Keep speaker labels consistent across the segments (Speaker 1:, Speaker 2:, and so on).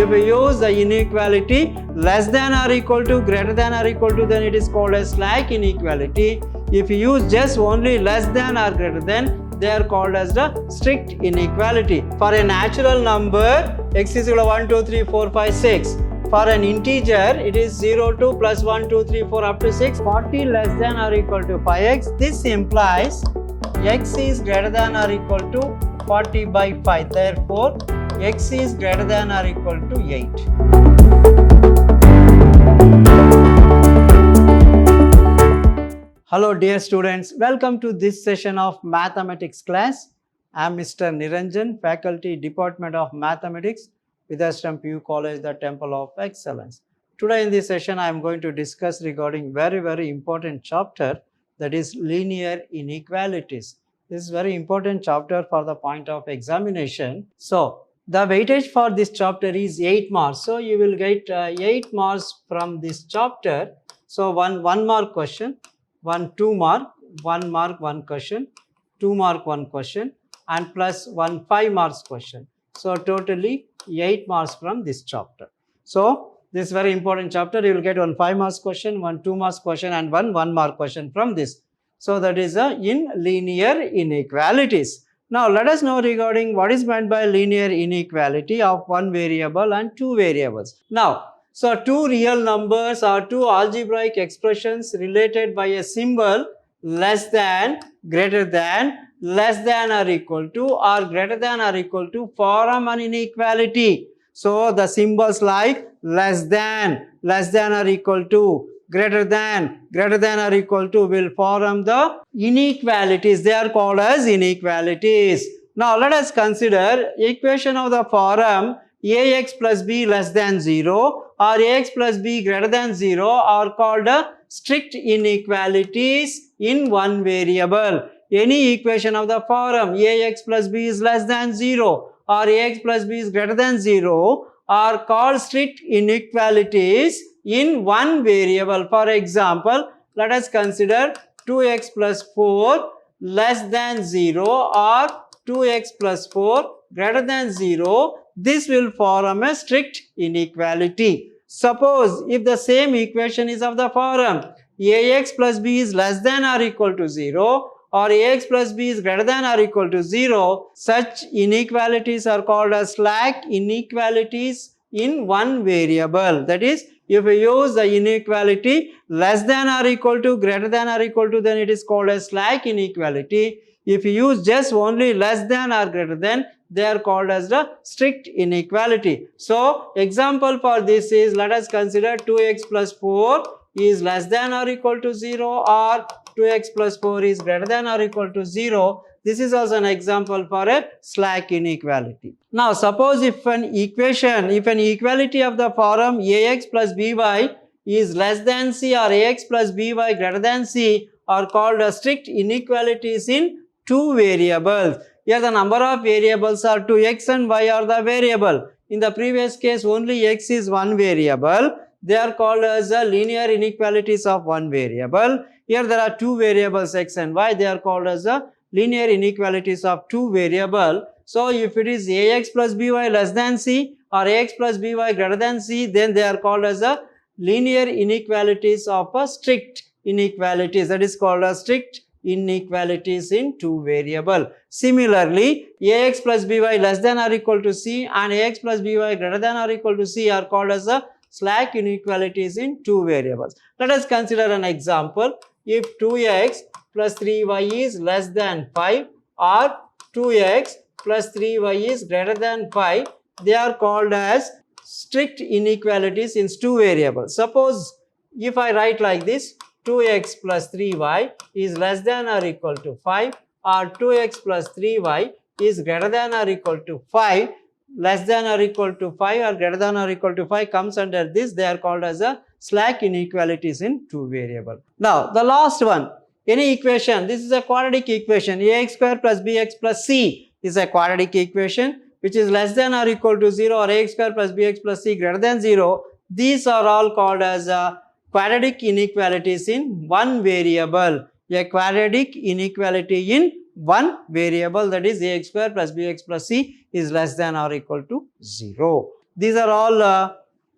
Speaker 1: If we use the inequality less than or equal to, greater than or equal to, then it is called as slack inequality. If you use just only less than or greater than, they are called as the strict inequality. For a natural number, x is equal to 1, 2, 3, 4, 5, 6. For an integer, it is 0, 2, plus 1, 2, 3, 4 up to 6. 40 less than or equal to 5x. This implies x is greater than or equal to 40 by 5. Therefore, x is greater than or equal to 8. Hello dear students, welcome to this session of mathematics class. I am Mr. Niranjan, Faculty Department of Mathematics, Vidhyaashram PU College, the Temple of Excellence. Today in this session, I am going to discuss regarding very important chapter, that is linear inequalities. This is very important chapter for the point of examination. So, the weightage for this chapter is 8 marks. So, you will get 8 marks from this chapter. So, one mark question, 2 mark, 1 mark 1 question, 2 mark 1 question, and plus 1 5 marks question. So, totally 8 marks from this chapter. So, this is very important chapter. You will get 1 5 marks question, 1 2 marks question, and 1 mark question from this. So, that is in linear inequalities. Now, let us know regarding what is meant by linear inequality of one variable and two variables. Now, so two real numbers or two algebraic expressions related by a symbol less than, greater than, less than or equal to, or greater than or equal to form an inequality. So, the symbols like less than or equal to, greater than or equal to will form the inequalities. They are called as inequalities. Now, let us consider equation of the form ax plus b less than 0 or ax plus b greater than 0 are called strict inequalities in one variable. Any equation of the form ax plus b is less than 0 or ax plus b is greater than 0 are called strict inequalities in one variable. For example, let us consider 2x plus 4 less than 0 or 2x plus 4 greater than 0. This will form a strict inequality. Suppose if the same equation is of the form ax plus b is less than or equal to 0 or ax plus b is greater than or equal to 0, such inequalities are called as slack inequalities in one variable. That is, if we use the inequality less than or equal to, greater than or equal to, then it is called as slack inequality. If you use just only less than or greater than, they are called as the strict inequality. So, example for this is, let us consider 2x plus 4 is less than or equal to 0 or 2x plus 4 is greater than or equal to 0. This is also an example for a slack inequality. Now, suppose if an equality of the form ax plus by is less than c or ax plus by greater than c are called as strict inequalities in two variables. Here the number of variables are 2, x and y are the variable. In the previous case, only x is one variable. They are called as the linear inequalities of one variable. Here there are two variables x and y. They are called as the linear inequalities of two variable. So, if it is ax plus by less than c or ax plus by greater than c, then they are called as the linear inequalities of a strict inequalities. That is called as strict inequalities in two variable. Similarly, ax plus by less than or equal to c and ax plus by greater than or equal to c are called as a slack inequalities in two variables. Let us consider an example. If 2x plus 3y is less than 5 or 2x plus 3y is greater than 5, they are called as strict inequalities in two variables. Suppose if I write like this, 2x plus 3y is less than or equal to 5 or 2x plus 3y is greater than or equal to 5, less than or equal to 5 or greater than or equal to 5 comes under this. They are called as a slack inequalities in two variable. Now, the last one, any equation, this is a quadratic equation, ax square plus bx plus c is a quadratic equation which is less than or equal to 0 or ax square plus bx plus c greater than 0. These are all called as quadratic inequalities in one variable. A quadratic inequality in one variable, that is ax square plus bx plus c is less than or equal to 0. These are all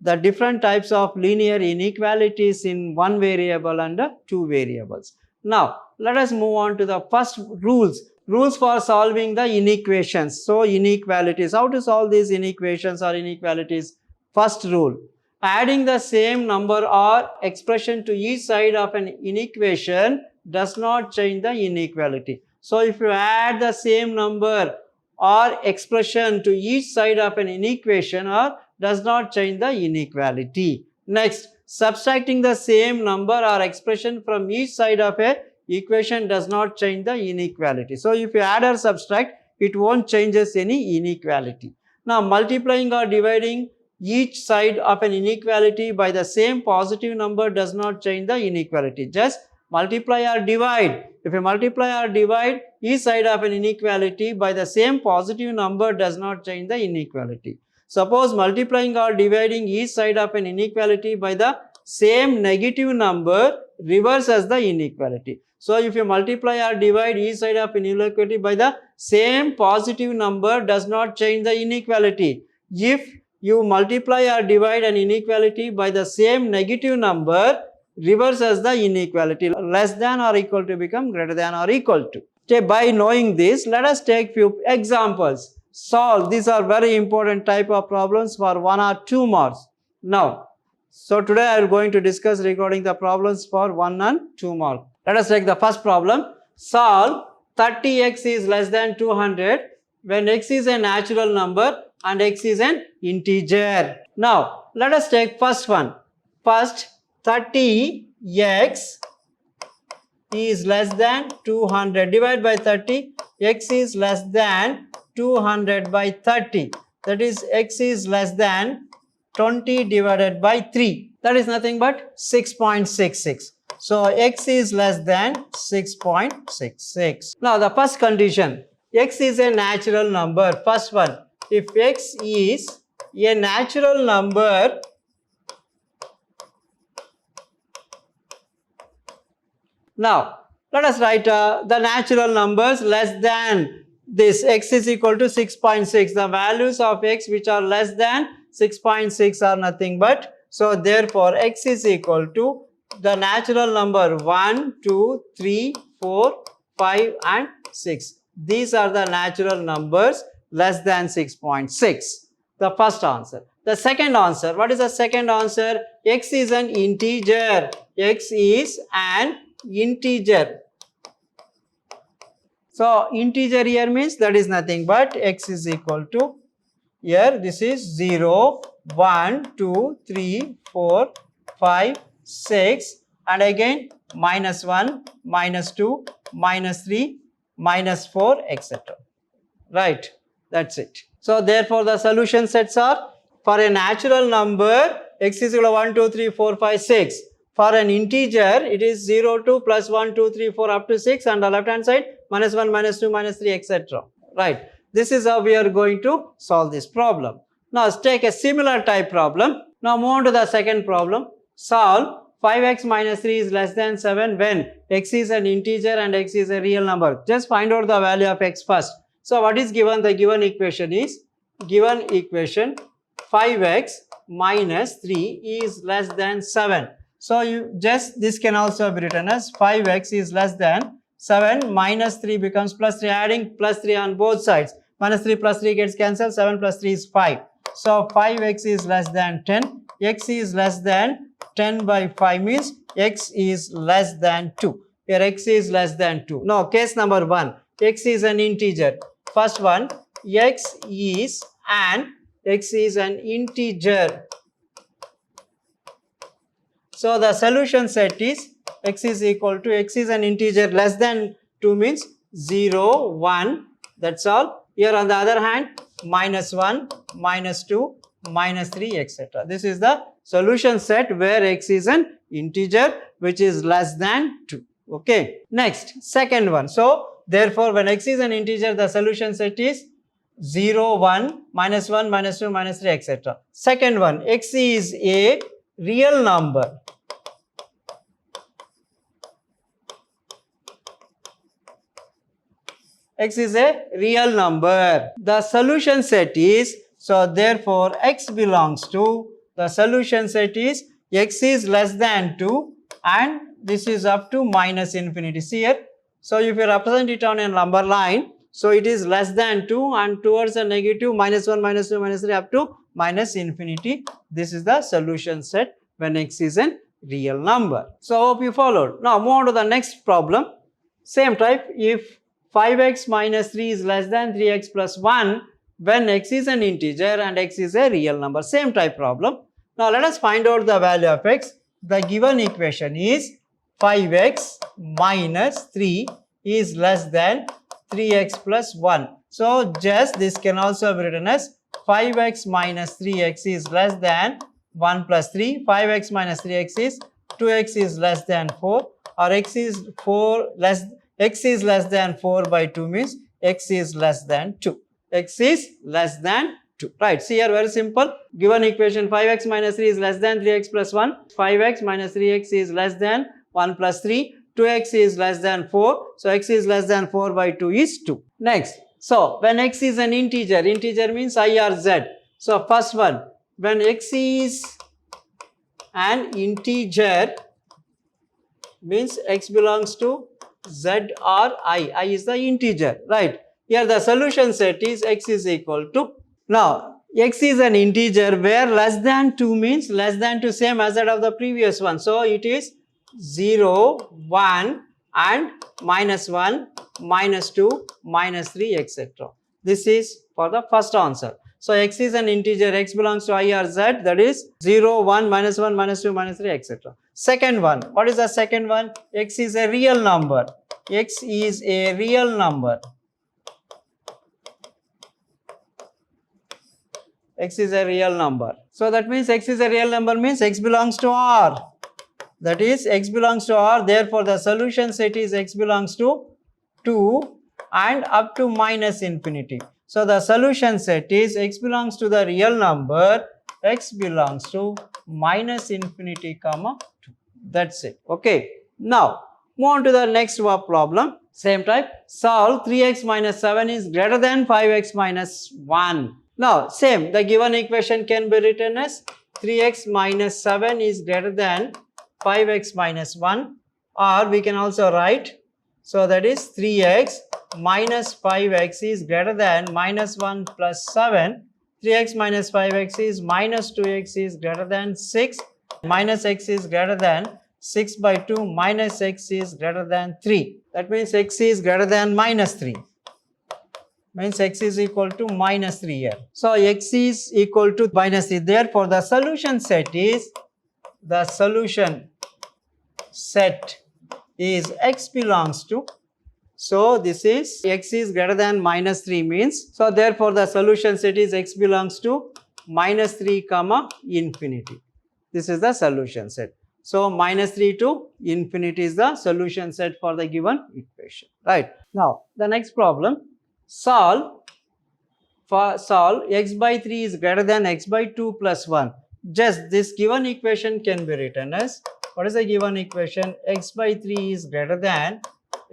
Speaker 1: the different types of linear inequalities in one variable and two variables. Now, let us move on to the first rules for solving the inequations. So, inequalities. How to solve these inequations or inequalities? First rule. Adding the same number or expression to each side of an inequation does not change the inequality. So, if you add the same number or expression to each side of an inequation or does not change the inequality. Next, subtracting the same number or expression from each side of a equation does not change the inequality. So, if you add or subtract, it won't changes any inequality. Now, multiplying or dividing each side of an inequality by the same positive number does not change the inequality. Just multiply or divide. If you multiply or divide each side of an inequality by the same positive number does not change the inequality. Suppose multiplying or dividing each side of an inequality by the same negative number reverses the inequality. So, if you multiply or divide each side of an inequality by the same positive number does not change the inequality. If you multiply or divide an inequality by the same negative number, reverses the inequality. Less than or equal to become greater than or equal to. Okay, by knowing this, let us take few examples. Solve. These are very important type of problems for 1 or 2 marks. Now, so today I am going to discuss regarding the problems for 1 and 2 marks. Let us take the first problem. Solve 30x is less than 200 when x is a natural number and x is an integer. Now, let us take first one. First, 30x is less than 200. Divide by 30. X is less than 200 by 30. That is, x is less than 20 divided by 3. That is nothing but 6.66. So, x is less than 6.66. Now, the first condition. X is a natural number. First one. If x is a natural number, now let us write the natural numbers less than this. X is equal to 6.6. The values of x which are less than 6.6 are nothing but, so therefore x is equal to the natural number 1, 2, 3, 4, 5 and 6. These are the natural numbers less than 6.6. The first answer. The second answer. What is the second answer? X is an integer. X is an integer. So, integer here means that is nothing but x is equal to, here this is 0, 1, 2, 3, 4, 5, 6 and again minus 1, minus 2, minus 3, minus 4 etc. Right, that's it. So, therefore, the solution sets are for a natural number x is equal to 1, 2, 3, 4, 5, 6. For an integer, it is 0, 2, plus 1, 2, 3, 4 up to 6 and the left hand side minus 1, minus 2, minus 3 etc. Right. This is how we are going to solve this problem. Now, let's take a similar type problem. Now, move on to the second problem. Solve 5x minus 3 is less than 7 when x is an integer and x is a real number. Just find out the value of x first. So, what is given? The given equation is, given equation 5x minus 3 is less than 7. So, this can also be written as 5x is less than 7 minus 3 becomes plus 3, adding plus 3 on both sides. Minus 3 plus 3 gets cancelled, 7 plus 3 is 5. So, 5x is less than 10, x is less than 10 by 5 means x is less than 2. Here x is less than 2. Now, case number 1, x is an integer. First one, x is an integer. So, the solution set is x is equal to, x is an integer less than 2 means 0, 1, that's all. Here on the other hand, minus 1, minus 2, minus 3 etc. This is the solution set where x is an integer which is less than 2. Okay. Next, second one. So, therefore, when x is an integer, the solution set is 0, 1, minus 2, minus 3 etc. Second one, x is a real number. X is a real number. The solution set is, So therefore x belongs to, the solution set is x is less than 2 and this is up to minus infinity. See here. So if you represent it on a number line, so it is less than 2 and towards a negative minus 1, minus 2, minus 3 up to minus infinity. This is the solution set when x is a real number. So hope you followed. Now move on to the next problem. Same type. If 5x minus 3 is less than 3x plus 1 when x is an integer and x is a real number. Same type problem. Now let us find out the value of x. The given equation is 5x minus 3 is less than 3x plus 1. So just this can also be written as 5x minus 3x is less than 1 plus 3. 5x minus 3x is 2x is less than 4, or x is less than 4 by 2 means x is less than 2. X is less than 2. Right. See here, very simple. Given equation 5x minus 3 is less than 3x plus 1. 5x minus 3x is less than 1 plus 3. 2x is less than 4. So x is less than 4 by 2 is 2. Next. So when x is an integer, integer means I or z. So first one, when x is an integer means x belongs to z or I. I is the integer, right? Here the solution set is x is equal to, now x is an integer where less than 2 means less than 2 same as that of the previous one. So it is 0, 1 and minus 1, minus 2, minus 3 etc. This is for the first answer. So x is an integer, x belongs to I or z, that is 0, 1, minus 1, minus 2, minus 3 etc. Second one, what is the second one? X is a real number. X is a real number. X is a real number. So that means x is a real number means x belongs to R. That is x belongs to R. Therefore the solution set is x belongs to 2 and up to minus infinity. So the solution set is x belongs to the real number, x belongs to minus infinity comma 2. That's it. Okay. Now move on to the next problem. Same type. Solve 3x minus 7 is greater than 5x minus 1. Now same, the given equation can be written as 3x minus 7 is greater than 5x minus 1, or we can also write, so that is 3x minus 5x is greater than minus 1 plus 7. 3x minus 5x is minus 2x is greater than 6. Minus x is greater than 6 by 2 minus x is greater than 3. That means x is greater than minus 3. Means x is equal to minus 3 here. So x is equal to minus 3. Therefore the solution set is, the solution set is x belongs to, so this is x is greater than minus 3 means, so therefore the solution set is x belongs to minus 3 comma infinity. This is the solution set. So minus 3 to infinity is the solution set for the given equation. Right. Now the next problem. Solve x by 3 is greater than x by 2 plus 1. Just this given equation can be written as, what is the given equation? X by 3 is greater than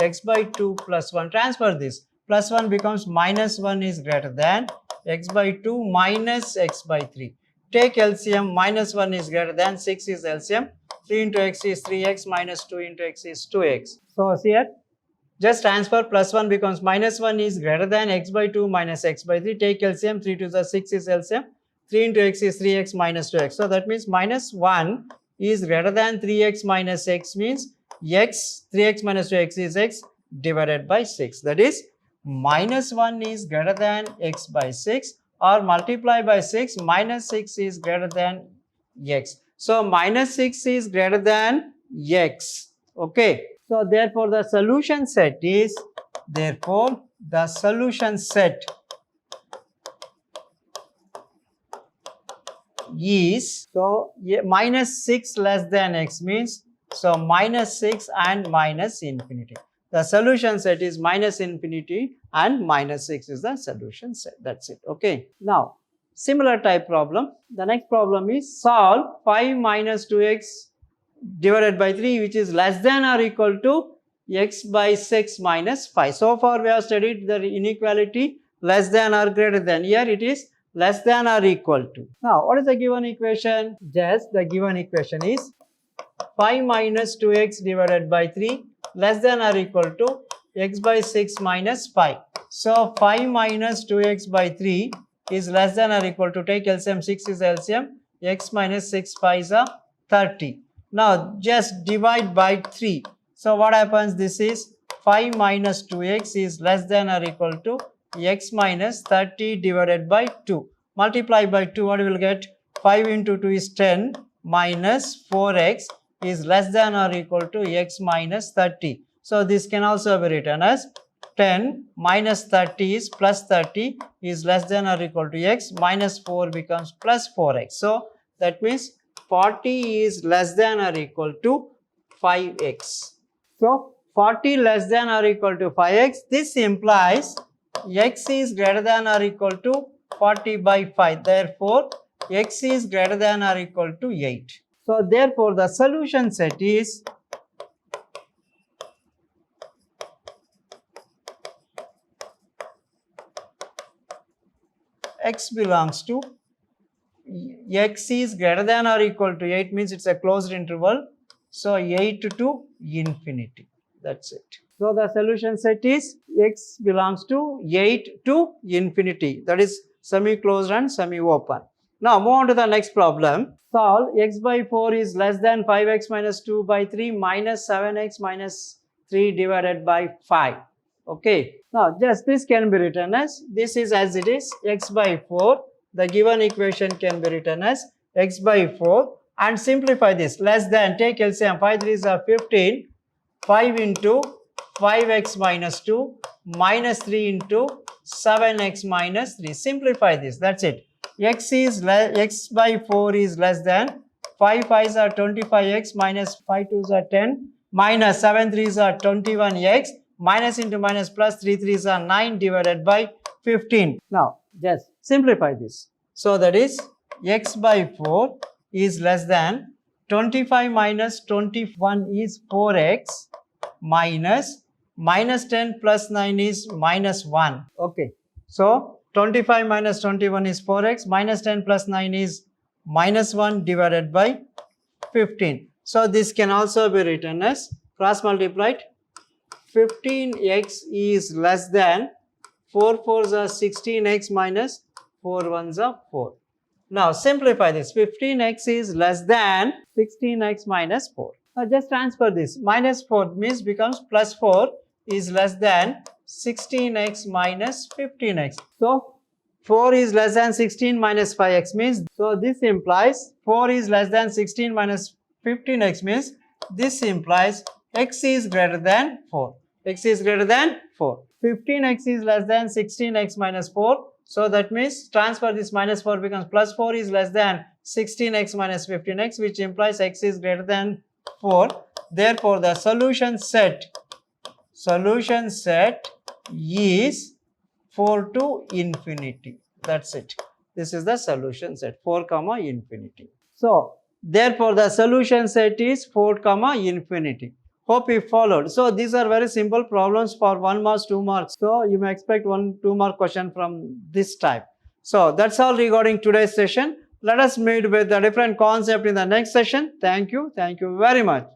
Speaker 1: x by 2 plus 1. Transfer this. Plus 1 becomes minus 1 is greater than x by 2 minus x by 3. Take LCM, minus 1 is greater than 6 is LCM. 3 into x is 3x minus 2 into x is 2x. So here, just transfer, plus 1 becomes minus 1 is greater than x by 2 minus x by 3. Take LCM, 3 to the 6 is LCM. 3 into x is 3x minus 2x. So that means minus 1 is greater than 3x minus x means x, 3x minus 2x is x divided by 6. That is minus 1 is greater than x by 6, or multiply by 6, minus 6 is greater than x. So minus 6 is greater than x. Okay. So therefore the solution set is, therefore the solution set is, so minus 6 less than x means, so minus 6 and minus infinity. The solution set is minus infinity and minus 6 is the solution set. That's it. Okay. Now similar type problem. The next problem is solve 5 minus 2x divided by 3 which is less than or equal to x by 6 minus 5. So far we have studied the inequality less than or greater than. Here it is less than or equal to. Now, what is the given equation? Just the given equation is 5 minus 2x divided by 3 less than or equal to x by 6 minus 5. So, 5 minus 2x by 3 is less than or equal to, take LCM, 6 is LCM, x minus 6 5 is 30. Now, just divide by 3. So, what happens? This is 5 minus 2x is less than or equal to x minus 30 divided by 2. Multiply by 2, what you will get? 5 into 2 is 10 minus 4x is less than or equal to x minus 30. So, this can also be written as 10 minus 30 is plus 30 is less than or equal to x minus 4 becomes plus 4x. So, that means 40 is less than or equal to 5x. So, 40 less than or equal to 5x. This implies x is greater than or equal to 40 by 5. Therefore, x is greater than or equal to 8. So, therefore, the solution set is x belongs to x is greater than or equal to 8 means it's a closed interval. So, 8 to infinity. That's it. So, the solution set is x belongs to 8 to infinity. That is semi-closed and semi-open. Now, move on to the next problem. Solve x by 4 is less than 5x minus 2 by 3 minus 7x minus 3 divided by 5. Okay. Now, just this can be written as, this is as it is, x by 4. The given equation can be written as x by 4 and simplify this. Less than, take LCM, 5 3s are 15, 5 into 5x minus 2 minus 3 into 7x minus 3. Simplify this, that's it. X by 4 is less than 5 5s are 25x minus 5 2s are 10 minus 7 3s are 21x minus into minus plus 3 3s are 9 divided by 15. Now, just simplify this. So, that is x by 4 is less than 25 minus 21 is 4x minus 10 plus 9 is minus 1. Okay. So, 25 minus 21 is 4x minus 10 plus 9 is minus 1 divided by 15. So, this can also be written as cross multiplied 15x is less than 4 4s are 16x minus 4 1s are 4. Now, simplify this. 15x is less than 16x minus 4. Now, just transfer this. Minus 4 means becomes plus 4 is less than 16x minus 15x. So, 4 is less than 16 minus 5x means, so this implies 4 is less than 16 minus 15x means this implies x is greater than 4. X is greater than 4. 15x is less than 16x minus 4. So, that means transfer this minus 4 becomes plus 4 is less than 16x minus 15x, which implies x is greater than 4. Therefore, the solution set is 4 to infinity. That's it. This is the solution set, 4 comma infinity. So, therefore, the solution set is 4 comma infinity. Hope you followed. So, these are very simple problems for 1 marks, 2 marks. So, you may expect 1-2 mark question from this type. So, that's all regarding today's session. Let us meet with a different concept in the next session. Thank you. Thank you very much.